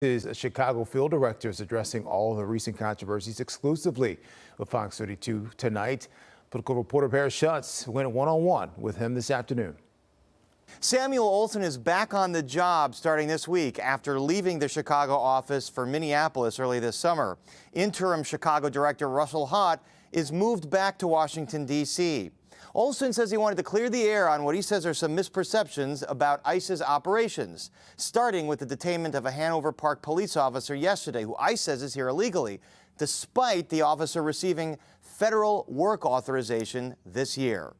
His Chicago field director is addressing all the recent controversies exclusively with Fox 32 tonight. Political reporter Paris Schutz went one-on-one with him this afternoon. Samuel Olson is back on the job starting this week after leaving the Chicago office for Minneapolis early this summer. Interim Chicago director Russell Hott is moved back to Washington, D.C. Olson says he wanted to clear the air on what he says are some misperceptions about ICE's operations, starting with the detainment of a Hanover Park police officer yesterday, who ICE says is here illegally, despite the officer receiving federal work authorization this year.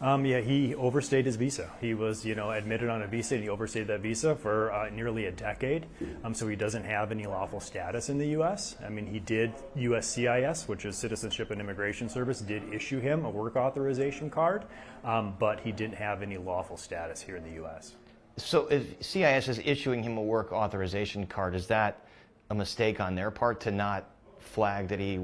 Yeah, he overstayed his visa. He was, admitted on a visa, and he overstayed that visa for nearly a decade. So he doesn't have any lawful status in the U.S. I mean, he did, USCIS, which is Citizenship and Immigration Service, did issue him a work authorization card, but he didn't have any lawful status here in the U.S. So if CIS is issuing him a work authorization card, is that a mistake on their part to not flag that he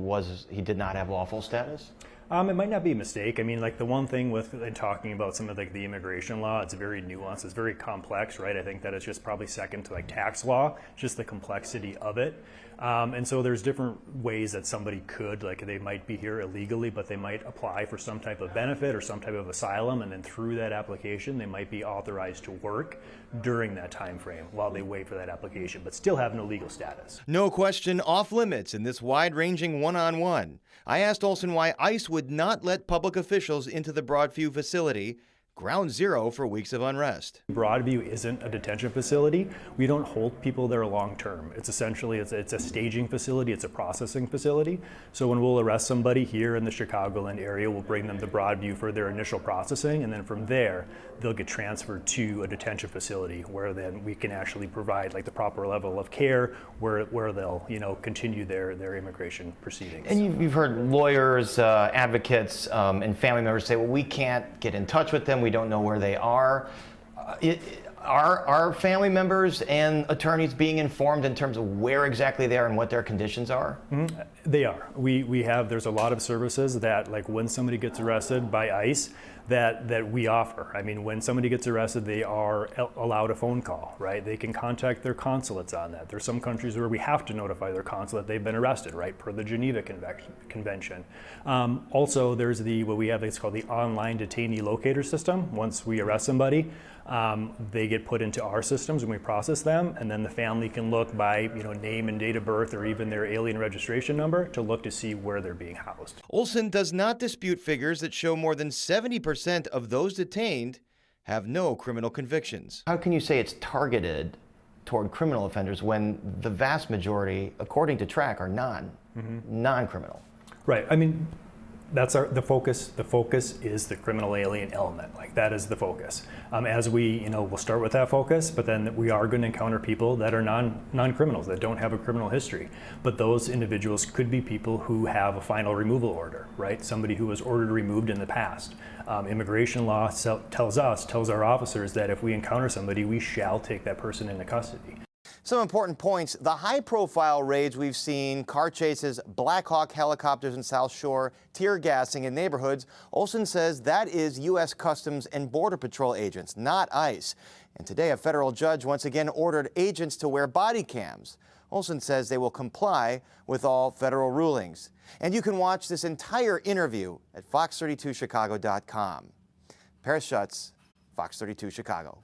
did not have lawful status? It might not be a mistake. I mean, like the one thing with talking about some of the immigration law, it's very nuanced, it's very complex, right? I think that it's just probably second to tax law, just the complexity of it. And so there's different ways that somebody could, they might be here illegally, but they might apply for some type of benefit or some type of asylum, and then through that application, they might be authorized to work during that time frame while they wait for that application, but still have no legal status. No question off limits in this wide-ranging one-on-one. I asked Olson why ICE would not let public officials into the Broadview facility, ground zero for weeks of unrest. Broadview isn't a detention facility. We don't hold people there long term. It's essentially, it's a staging facility, it's a processing facility. So when we'll arrest somebody here in the Chicagoland area, we'll bring them to Broadview for their initial processing, and then from there, they'll get transferred to a detention facility where then we can actually provide the proper level of care where they'll, continue their immigration proceedings. And you've heard lawyers, advocates, and family members say, well, we can't get in touch with them. We don't know where they are. Are family members and attorneys being informed in terms of where exactly they are and what their conditions are? Mm-hmm. They are. There's a lot of services that, when somebody gets arrested by ICE, that we offer. I mean, when somebody gets arrested, they are allowed a phone call, right? They can contact their consulates on that. There's some countries where we have to notify their consulate they've been arrested, right, per the Geneva Convention. Also, there's what we have, it's called the online detainee locator system. Once we arrest somebody, they get put into our systems and we process them, and then the family can look by name and date of birth or even their alien registration number to look to see where they're being housed. Olson does not dispute figures that show more than 70% of those detained have no criminal convictions. How can you say it's targeted toward criminal offenders when the vast majority, according to TRAC, are non-criminal? Right. I mean, that's the focus. The focus is the criminal alien element. That is the focus. As we'll start with that focus, but then we are going to encounter people that are non-criminals, that don't have a criminal history. But those individuals could be people who have a final removal order, right? Somebody who was ordered removed in the past. Immigration law tells our officers that if we encounter somebody, we shall take that person into custody. Some important points. The high-profile raids we've seen, car chases, Black Hawk helicopters in South Shore, tear gassing in neighborhoods, Olson says that is U.S. Customs and Border Patrol agents, not ICE. And today, a federal judge once again ordered agents to wear body cams. Olson says they will comply with all federal rulings. And you can watch this entire interview at fox32chicago.com. Paris Schutz, Fox 32 Chicago.